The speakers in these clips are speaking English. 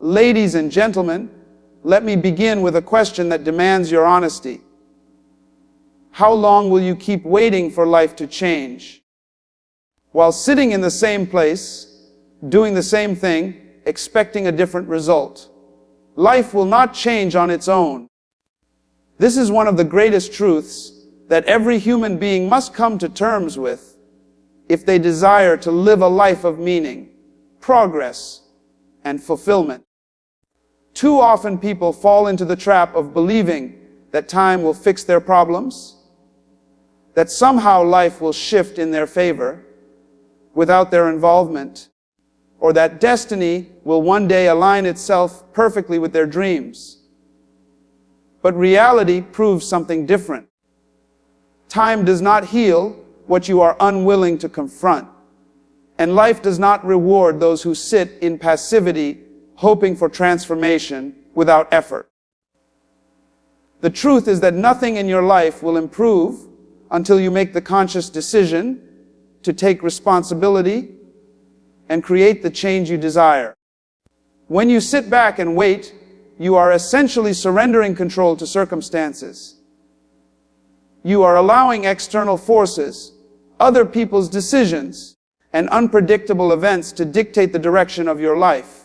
Ladies and gentlemen, let me begin with a question that demands your honesty. How long will you keep waiting for life to change? While sitting in the same place, doing the same thing, expecting a different result. Life will not change on its own. This is one of the greatest truths that every human being must come to terms with if they desire to live a life of meaning, progress, and fulfillment. Too often people fall into the trap of believing that time will fix their problems, that somehow life will shift in their favor without their involvement, or that destiny will one day align itself perfectly with their dreams. But reality proves something different. Time does not heal what you are unwilling to confront, and life does not reward those who sit in passivity hoping for transformation without effort. The truth is that nothing in your life will improve until you make the conscious decision to take responsibility and create the change you desire. When you sit back and wait, you are essentially surrendering control to circumstances. You are allowing external forces, other people's decisions, and unpredictable events to dictate the direction of your life.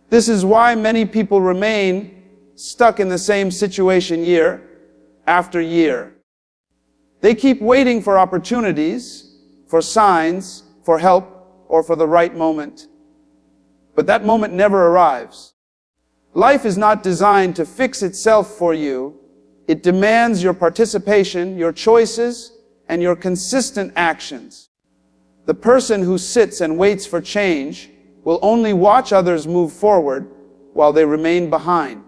This is why many people remain stuck in the same situation year after year. They keep waiting for opportunities, for signs, for help, or for the right moment. But that moment never arrives. Life is not designed to fix itself for you. It demands your participation, your choices, and your consistent actions. The person who sits and waits for change will only watch others move forward while they remain behind.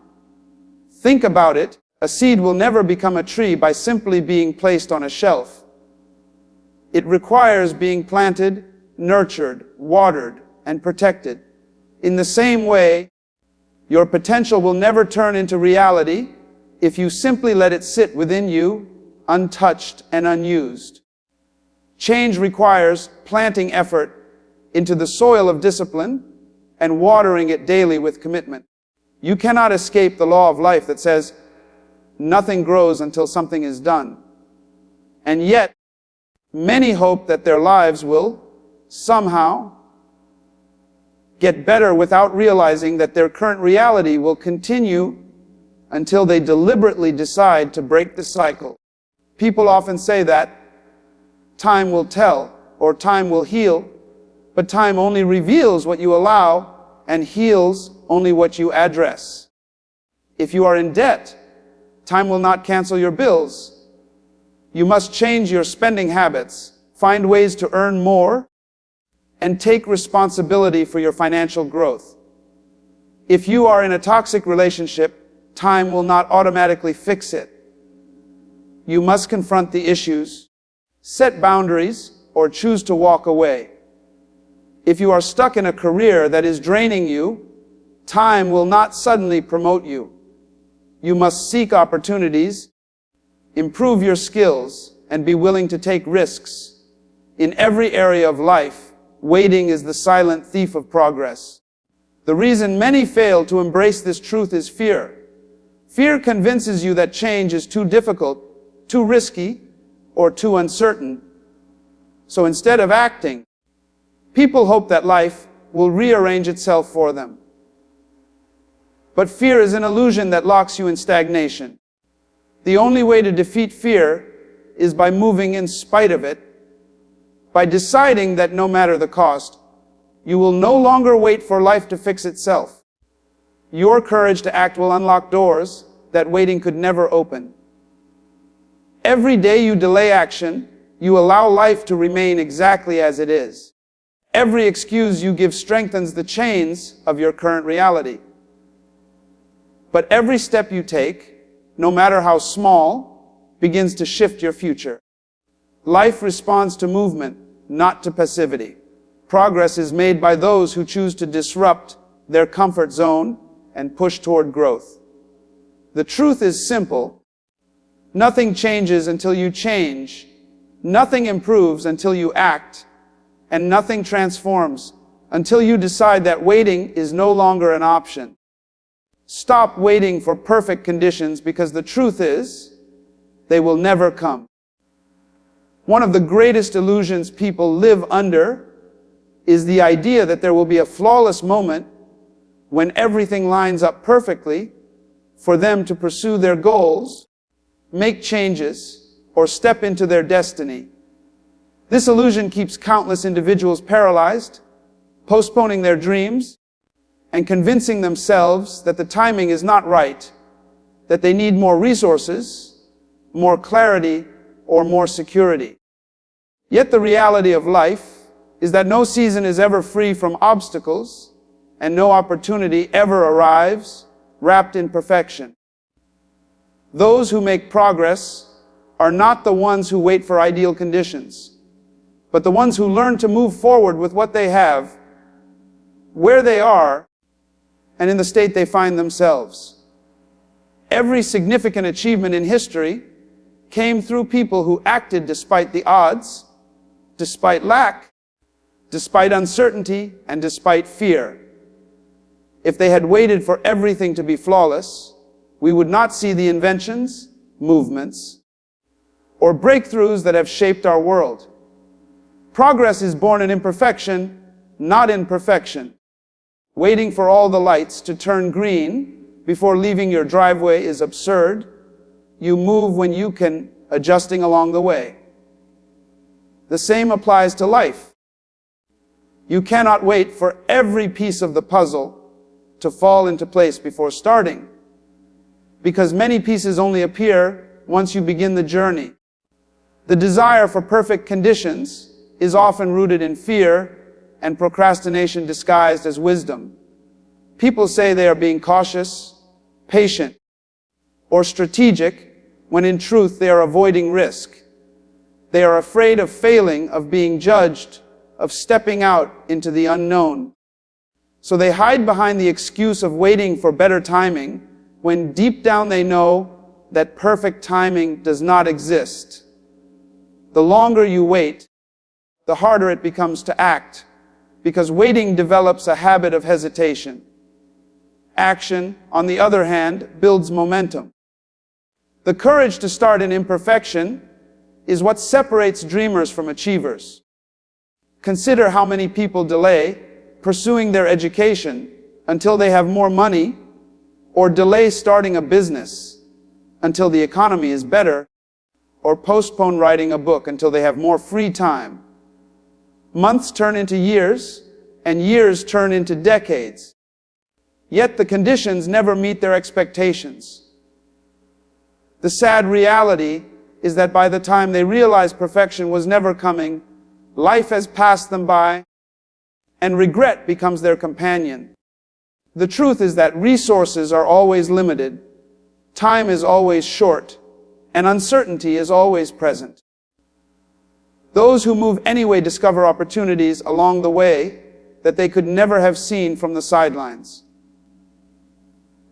Think about it. A seed will never become a tree by simply being placed on a shelf. It requires being planted, nurtured, watered, and protected. In the same way, your potential will never turn into reality if you simply let it sit within you, untouched and unused. Change requires planting effort into the soil of discipline and watering it daily with commitment. You cannot escape the law of life that says nothing grows until something is done. And yet, many hope that their lives will somehow get better without realizing that their current reality will continue until they deliberately decide to break the cycle. People often say that time will tell or time will heal, but time only reveals what you allow and heals only what you address. If you are in debt, time will not cancel your bills. You must change your spending habits, find ways to earn more, and take responsibility for your financial growth. If you are in a toxic relationship, time will not automatically fix it. You must confront the issues, set boundaries, or choose to walk away. If you are stuck in a career that is draining you, time will not suddenly promote you. You must seek opportunities, improve your skills, and be willing to take risks. In every area of life, waiting is the silent thief of progress. The reason many fail to embrace this truth is fear. Fear convinces you that change is too difficult, too risky, or too uncertain. So instead of acting, people hope that life will rearrange itself for them. But fear is an illusion that locks you in stagnation. The only way to defeat fear is by moving in spite of it, by deciding that no matter the cost, you will no longer wait for life to fix itself. Your courage to act will unlock doors that waiting could never open. Every day you delay action, you allow life to remain exactly as it is. Every excuse you give strengthens the chains of your current reality. But every step you take, no matter how small, begins to shift your future. Life responds to movement, not to passivity. Progress is made by those who choose to disrupt their comfort zone and push toward growth. The truth is simple. Nothing changes until you change. Nothing improves until you act. And nothing transforms until you decide that waiting is no longer an option. Stop waiting for perfect conditions, because the truth is, they will never come. One of the greatest illusions people live under is the idea that there will be a flawless moment when everything lines up perfectly for them to pursue their goals, make changes, or step into their destiny. This illusion keeps countless individuals paralyzed, postponing their dreams, and convincing themselves that the timing is not right, that they need more resources, more clarity, or more security. Yet the reality of life is that no season is ever free from obstacles, and no opportunity ever arrives wrapped in perfection. Those who make progress are not the ones who wait for ideal conditions, but the ones who learn to move forward with what they have, where they are, and in the state they find themselves. Every significant achievement in history came through people who acted despite the odds, despite lack, despite uncertainty, and despite fear. If they had waited for everything to be flawless, we would not see the inventions, movements, or breakthroughs that have shaped our world. Progress is born in imperfection, not in perfection. Waiting for all the lights to turn green before leaving your driveway is absurd. You move when you can, adjusting along the way. The same applies to life. You cannot wait for every piece of the puzzle to fall into place before starting, because many pieces only appear once you begin the journey. The desire for perfect conditions is often rooted in fear and procrastination disguised as wisdom. People say they are being cautious, patient, or strategic, when in truth they are avoiding risk. They are afraid of failing, of being judged, of stepping out into the unknown. So they hide behind the excuse of waiting for better timing, when deep down they know that perfect timing does not exist. The longer you wait, the harder it becomes to act, because waiting develops a habit of hesitation. Action, on the other hand, builds momentum. The courage to start in imperfection is what separates dreamers from achievers. Consider how many people delay pursuing their education until they have more money, or delay starting a business until the economy is better, or postpone writing a book until they have more free time. Months turn into years, and years turn into decades. Yet the conditions never meet their expectations. The sad reality is that by the time they realize perfection was never coming, life has passed them by, and regret becomes their companion. The truth is that resources are always limited, time is always short, and uncertainty is always present. Those who move anyway discover opportunities along the way that they could never have seen from the sidelines.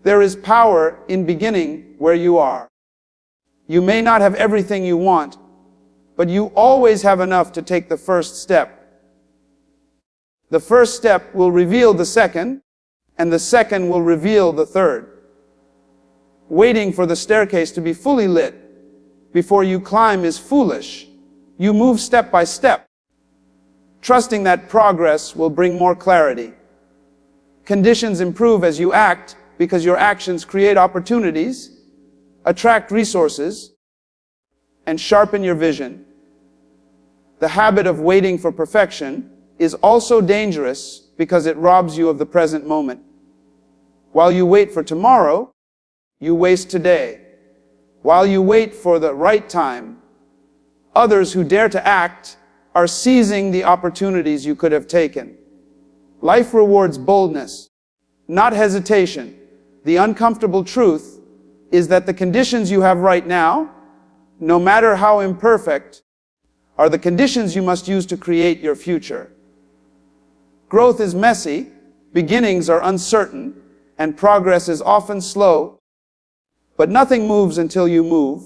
There is power in beginning where you are. You may not have everything you want, but you always have enough to take the first step. The first step will reveal the second, and the second will reveal the third. Waiting for the staircase to be fully lit before you climb is foolish. You move step by step, trusting that progress will bring more clarity. Conditions improve as you act, because your actions create opportunities, attract resources, and sharpen your vision. The habit of waiting for perfection is also dangerous because it robs you of the present moment. While you wait for tomorrow, you waste today. While you wait for the right time, others who dare to act are seizing the opportunities you could have taken. Life rewards boldness, not hesitation. The uncomfortable truth is that the conditions you have right now, no matter how imperfect, are the conditions you must use to create your future. Growth is messy, beginnings are uncertain, and progress is often slow, but nothing moves until you move.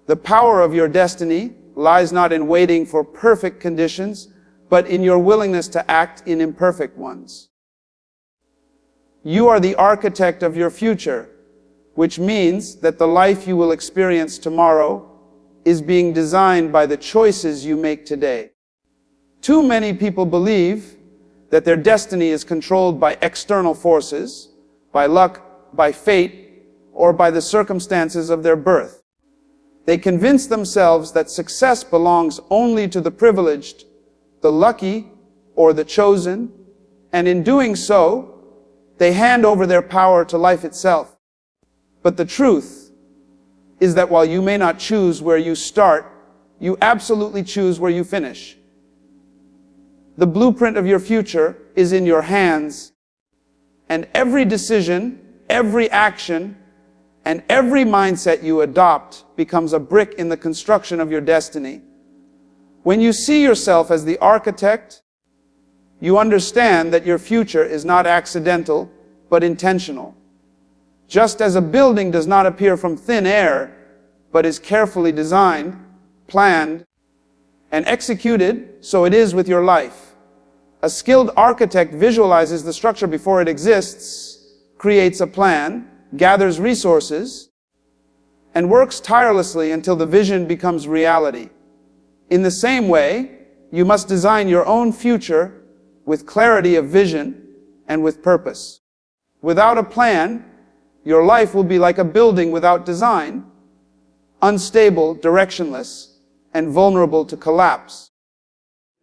The power of your destiny lies not in waiting for perfect conditions, but in your willingness to act in imperfect ones. You are the architect of your future, which means that the life you will experience tomorrow is being designed by the choices you make today. Too many people believe that their destiny is controlled by external forces, by luck, by fate, or by the circumstances of their birth. They convince themselves that success belongs only to the privileged, the lucky, or the chosen, and in doing so, they hand over their power to life itself. But the truth is that while you may not choose where you start, you absolutely choose where you finish. The blueprint of your future is in your hands, and every decision, every action, and every mindset you adopt becomes a brick in the construction of your destiny. When you see yourself as the architect, you understand that your future is not accidental, but intentional. Just as a building does not appear from thin air, but is carefully designed, planned, and executed, so it is with your life. A skilled architect visualizes the structure before it exists, creates a plan, gathers resources, and works tirelessly until the vision becomes reality. In the same way, you must design your own future with clarity of vision and with purpose. Without a plan, your life will be like a building without design, unstable, directionless, and vulnerable to collapse.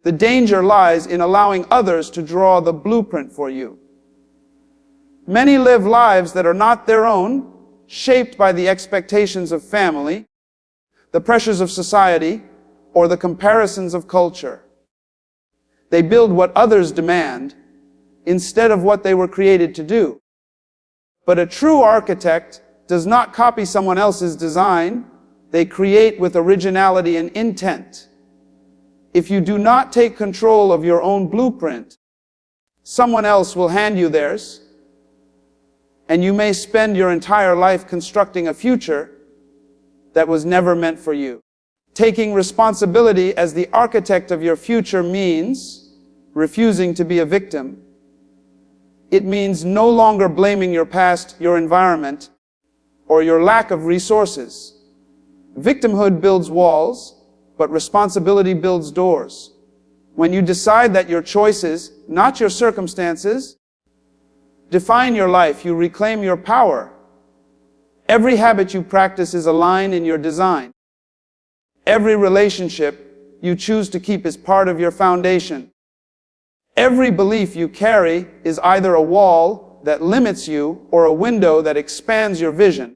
The danger lies in allowing others to draw the blueprint for you. Many live lives that are not their own, shaped by the expectations of family, the pressures of society, or the comparisons of culture. They build what others demand instead of what they were created to do. But a true architect does not copy someone else's design. They create with originality and intent. If you do not take control of your own blueprint, someone else will hand you theirs, and you may spend your entire life constructing a future that was never meant for you. Taking responsibility as the architect of your future means refusing to be a victim. It means no longer blaming your past, your environment, or your lack of resources. Victimhood builds walls, but responsibility builds doors. When you decide that your choices, not your circumstances, define your life, you reclaim your power. Every habit you practice is a line in your design. Every relationship you choose to keep is part of your foundation. Every belief you carry is either a wall that limits you or a window that expands your vision.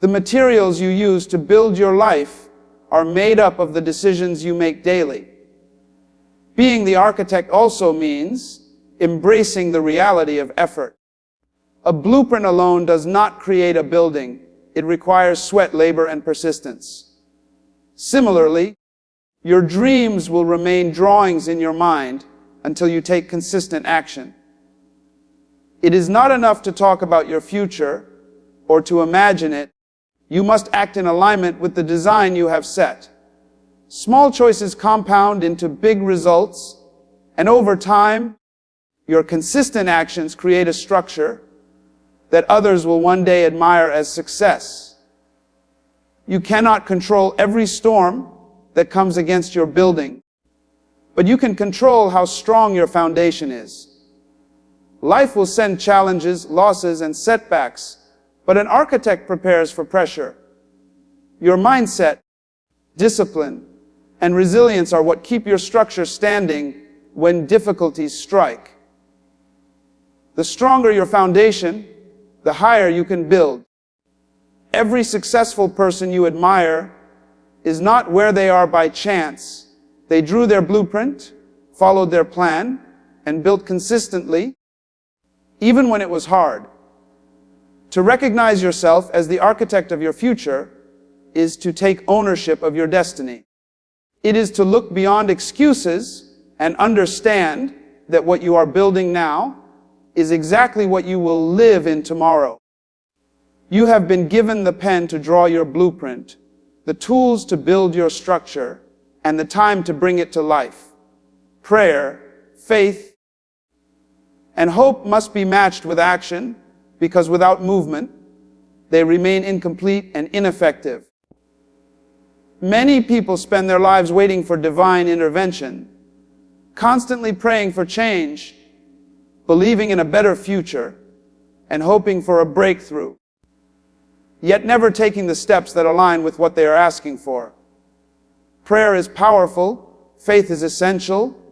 The materials you use to build your life are made up of the decisions you make daily. Being the architect also means embracing the reality of effort. A blueprint alone does not create a building. It requires sweat, labor, and persistence. Similarly, your dreams will remain drawings in your mind until you take consistent action. It is not enough to talk about your future or to imagine it. You must act in alignment with the design you have set. Small choices compound into big results, and over time, your consistent actions create a structure that others will one day admire as success. You cannot control every storm that comes against your building, but you can control how strong your foundation is. Life will send challenges, losses, and setbacks, but an architect prepares for pressure. Your mindset, discipline, and resilience are what keep your structure standing when difficulties strike. The stronger your foundation, the higher you can build. Every successful person you admire is not where they are by chance. They drew their blueprint, followed their plan, and built consistently, even when it was hard. To recognize yourself as the architect of your future is to take ownership of your destiny. It is to look beyond excuses and understand that what you are building now is exactly what you will live in tomorrow. You have been given the pen to draw your blueprint, the tools to build your structure, and the time to bring it to life. prayer, faith, and hope must be matched with action, because without movement, they remain incomplete and ineffective. Many people spend their lives waiting for divine intervention, constantly praying for change, believing in a better future, and hoping for a breakthrough, yet never taking the steps that align with what they are asking for. Prayer is powerful, faith is essential,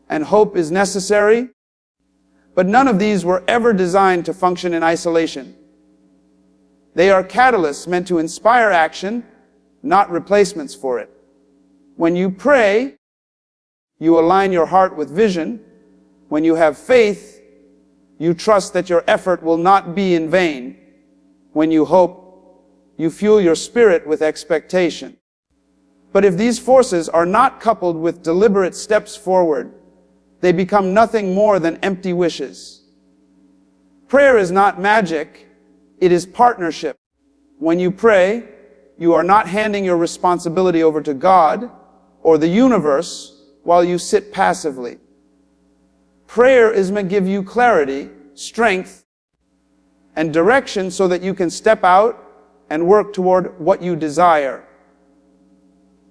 and hope is necessary, but none of these were ever designed to function in isolation. They are catalysts meant to inspire action, not replacements for it. When you pray, you align your heart with vision. When you have faith, you trust that your effort will not be in vain. When you hope, you fuel your spirit with expectation. But if these forces are not coupled with deliberate steps forward, they become nothing more than empty wishes. Prayer is not magic, it is partnership. When you pray, you are not handing your responsibility over to God or the universe while you sit passively. Prayer is meant to give you clarity, strength, and direction so that you can step out and work toward what you desire.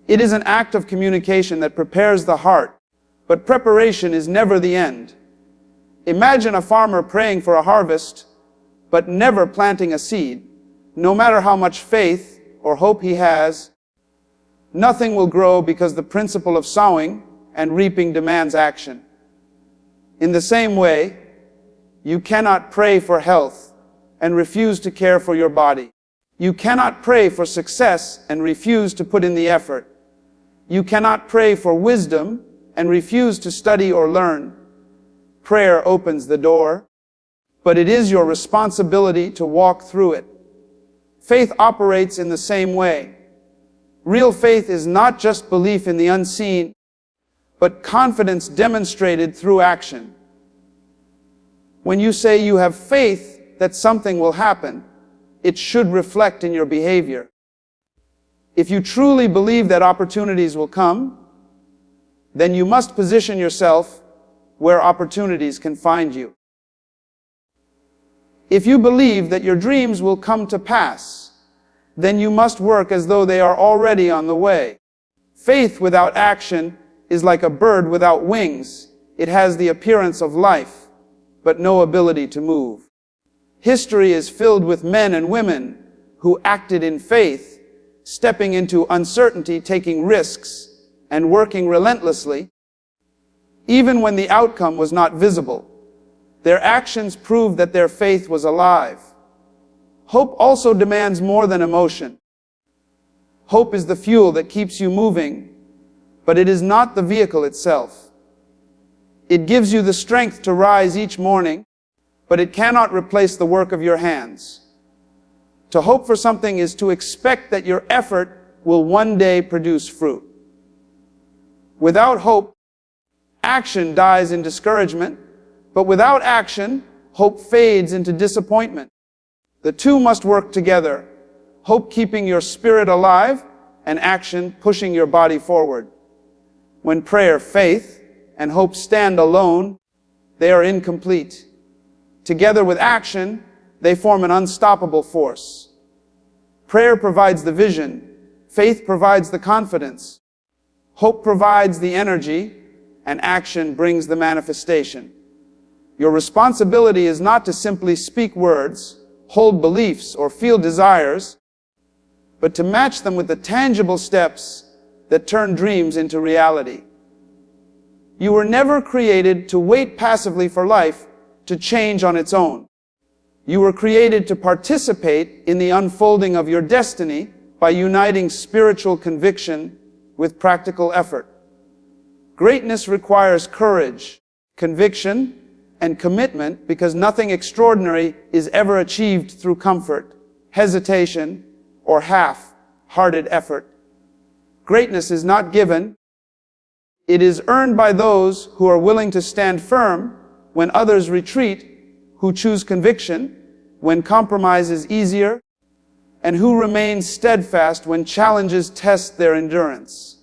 It is an act of communication that prepares the heart, but preparation is never the end. Imagine a farmer praying for a harvest, but never planting a seed. No matter how much faith or hope he has, nothing will grow because the principle of sowing and reaping demands action. In the same way, you cannot pray for health and refuse to care for your body. You cannot pray for success and refuse to put in the effort. You cannot pray for wisdom and refuse to study or learn. Prayer opens the door, but it is your responsibility to walk through it. Faith operates in the same way. Real faith is not just belief in the unseen, but confidence demonstrated through action. When you say you have faith that something will happen, it should reflect in your behavior. If you truly believe that opportunities will come, then you must position yourself where opportunities can find you. If you believe that your dreams will come to pass, then you must work as though they are already on the way. Faith without action is like a bird without wings. It has the appearance of life, but no ability to move. History is filled with men and women who acted in faith, stepping into uncertainty, taking risks, and working relentlessly, even when the outcome was not visible. Their actions proved that their faith was alive. Hope also demands more than emotion. Hope is the fuel that keeps you moving, but it is not the vehicle itself. It gives you the strength to rise each morning, but it cannot replace the work of your hands. To hope for something is to expect that your effort will one day produce fruit. Without hope, action dies in discouragement, but without action, hope fades into disappointment. The two must work together, hope keeping your spirit alive and action pushing your body forward. When prayer, faith, and hope stand alone, they are incomplete. Together with action, they form an unstoppable force. Prayer provides the vision, faith provides the confidence, hope provides the energy, and action brings the manifestation. Your responsibility is not to simply speak words, hold beliefs, or feel desires, but to match them with the tangible steps that turn dreams into reality. You were never created to wait passively for life to change on its own. You were created to participate in the unfolding of your destiny by uniting spiritual conviction with practical effort. Greatness requires courage, conviction, and commitment, because nothing extraordinary is ever achieved through comfort, hesitation, or half-hearted effort. Greatness is not given. It is earned by those who are willing to stand firm when others retreat, who choose conviction when compromise is easier, and who remain steadfast when challenges test their endurance.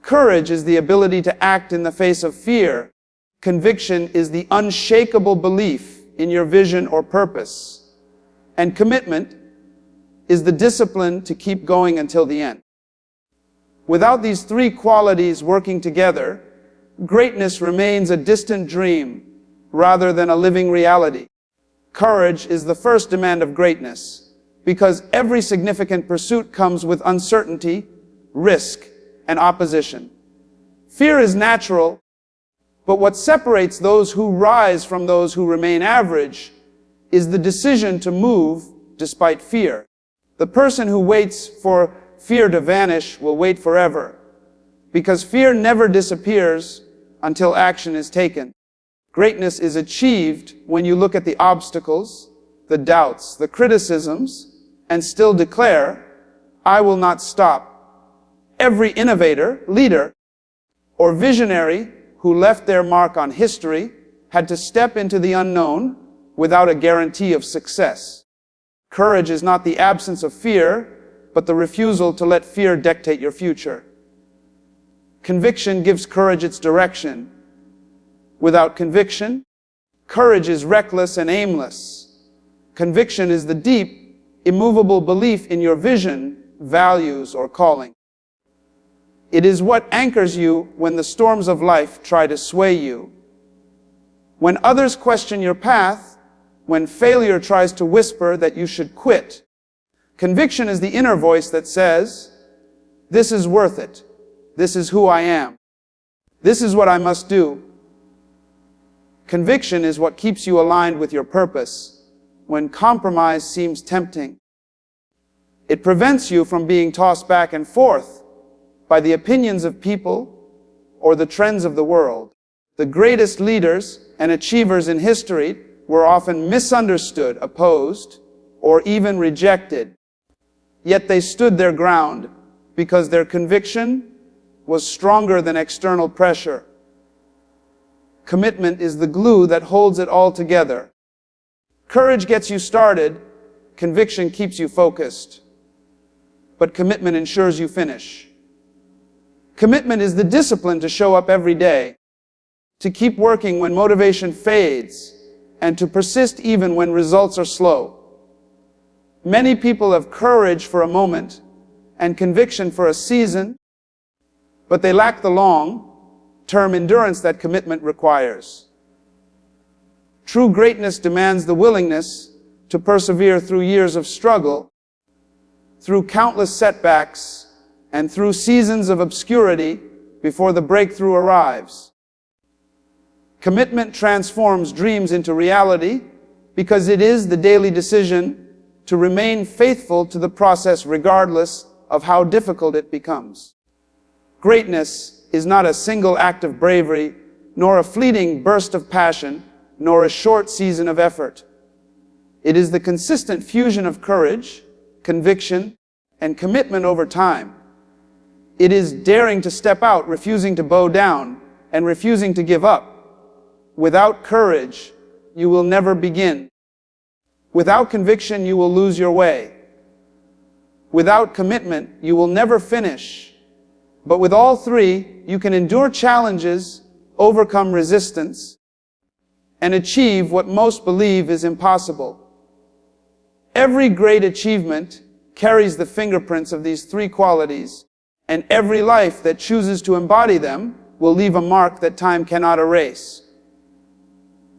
Courage is the ability to act in the face of fear. Conviction is the unshakable belief in your vision or purpose. And commitment is the discipline to keep going until the end. Without these three qualities working together, greatness remains a distant dream rather than a living reality. Courage is the first demand of greatness, because every significant pursuit comes with uncertainty, risk, and opposition. Fear is natural, but what separates those who rise from those who remain average is the decision to move despite fear. The person who waits for fear to vanish will wait forever, because fear never disappears until action is taken. Greatness is achieved when you look at the obstacles, the doubts, the criticisms, and still declare, I will not stop. Every innovator, leader, or visionary who left their mark on history had to step into the unknown without a guarantee of success. Courage is not the absence of fear, but the refusal to let fear dictate your future. Conviction gives courage its direction. Without conviction, courage is reckless and aimless. Conviction is the deep, immovable belief in your vision, values, or calling. It is what anchors you when the storms of life try to sway you. When others question your path, when failure tries to whisper that you should quit, conviction is the inner voice that says, this is worth it. This is who I am. This is what I must do. Conviction is what keeps you aligned with your purpose when compromise seems tempting. It prevents you from being tossed back and forth by the opinions of people or the trends of the world. The greatest leaders and achievers in history were often misunderstood, opposed, or even rejected. Yet they stood their ground because their conviction was stronger than external pressure. Commitment is the glue that holds it all together. Courage gets you started, conviction keeps you focused, but commitment ensures you finish. Commitment is the discipline to show up every day, to keep working when motivation fades, and to persist even when results are slow. Many people have courage for a moment and conviction for a season, but they lack the long-term endurance that commitment requires. True greatness demands the willingness to persevere through years of struggle, through countless setbacks, and through seasons of obscurity before the breakthrough arrives. Commitment transforms dreams into reality because it is the daily decision to remain faithful to the process regardless of how difficult it becomes. Greatness is not a single act of bravery, nor a fleeting burst of passion, nor a short season of effort. It is the consistent fusion of courage, conviction, and commitment over time. It is daring to step out, refusing to bow down, and refusing to give up. Without courage, you will never begin. Without conviction, you will lose your way. Without commitment, you will never finish. But with all three, you can endure challenges, overcome resistance, and achieve what most believe is impossible. Every great achievement carries the fingerprints of these three qualities, and every life that chooses to embody them will leave a mark that time cannot erase.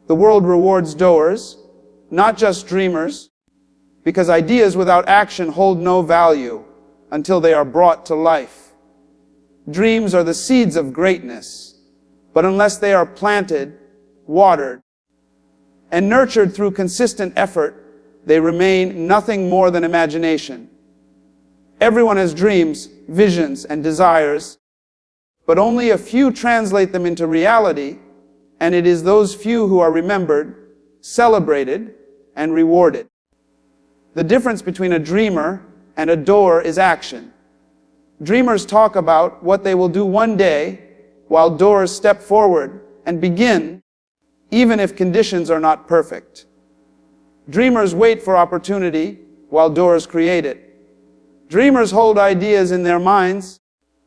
The world rewards doers, not just dreamers, because ideas without action hold no value until they are brought to life. Dreams are the seeds of greatness, but unless they are planted, watered, and nurtured through consistent effort, they remain nothing more than imagination. Everyone has dreams, visions, and desires, but only a few translate them into reality, and it is those few who are remembered, celebrated, and rewarded. The difference between a dreamer and a doer is action. Dreamers talk about what they will do one day, while doers step forward and begin, even if conditions are not perfect. Dreamers wait for opportunity, while doers create it. Dreamers hold ideas in their minds,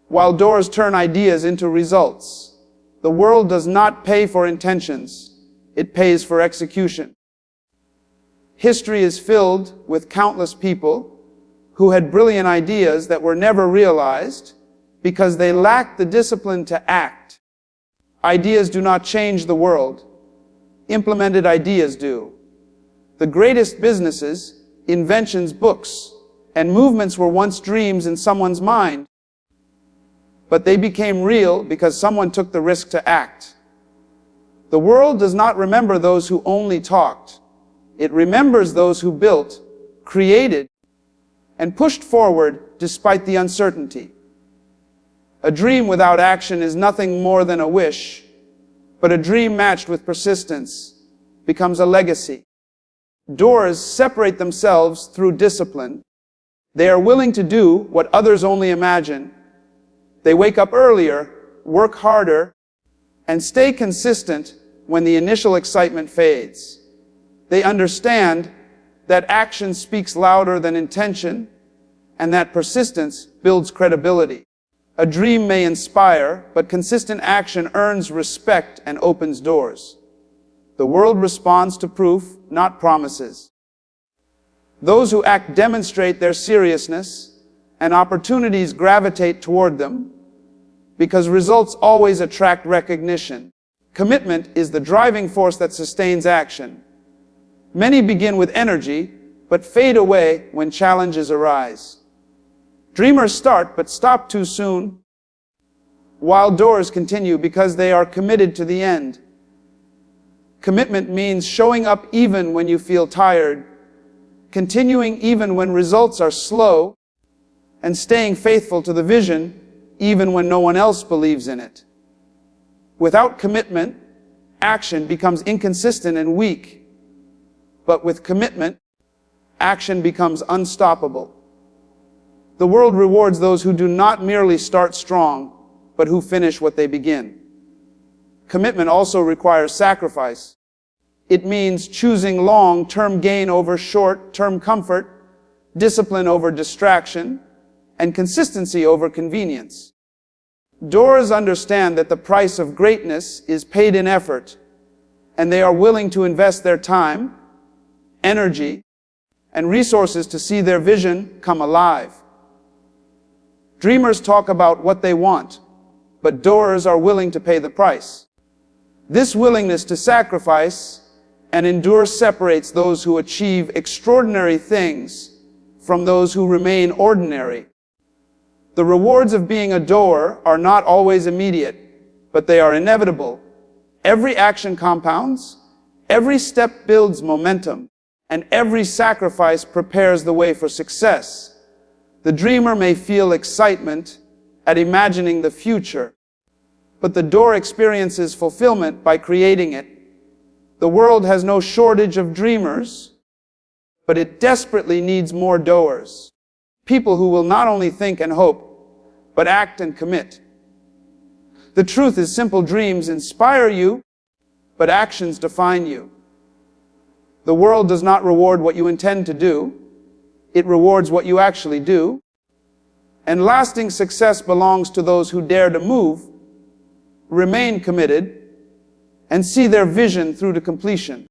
while doers turn ideas into results. The world does not pay for intentions, it pays for execution. History is filled with countless people who had brilliant ideas that were never realized because they lacked the discipline to act. Ideas do not change the world. Implemented ideas do. The greatest businesses, inventions, books, and movements were once dreams in someone's mind, but they became real because someone took the risk to act. The world does not remember those who only talked. It remembers those who built, created, and pushed forward despite the uncertainty. A dream without action is nothing more than a wish, but a dream matched with persistence becomes a legacy. Doers separate themselves through discipline. They are willing to do what others only imagine. They wake up earlier, work harder, and stay consistent when the initial excitement fades. They understand that action speaks louder than intention, and that persistence builds credibility. A dream may inspire, but consistent action earns respect and opens doors. The world responds to proof, not promises. Those who act demonstrate their seriousness, and opportunities gravitate toward them, because results always attract recognition. Commitment is the driving force that sustains action. Many begin with energy, but fade away when challenges arise. Dreamers start but stop too soon, while doers continue because they are committed to the end. Commitment means showing up even when you feel tired, continuing even when results are slow, and staying faithful to the vision even when no one else believes in it. Without commitment, action becomes inconsistent and weak. But with commitment, action becomes unstoppable. The world rewards those who do not merely start strong, but who finish what they begin. Commitment also requires sacrifice. It means choosing long-term gain over short-term comfort, discipline over distraction, and consistency over convenience. Doers understand that the price of greatness is paid in effort, and they are willing to invest their time, energy, and resources to see their vision come alive. Dreamers talk about what they want, but doers are willing to pay the price. This willingness to sacrifice and endure separates those who achieve extraordinary things from those who remain ordinary. The rewards of being a doer are not always immediate, but they are inevitable. Every action compounds, every step builds momentum, and every sacrifice prepares the way for success. The dreamer may feel excitement at imagining the future, but the doer experiences fulfillment by creating it. The world has no shortage of dreamers, but it desperately needs more doers. People who will not only think and hope, but act and commit. The truth is, simple dreams inspire you, but actions define you. The world does not reward what you intend to do. It rewards what you actually do. And lasting success belongs to those who dare to move, remain committed, and see their vision through to completion.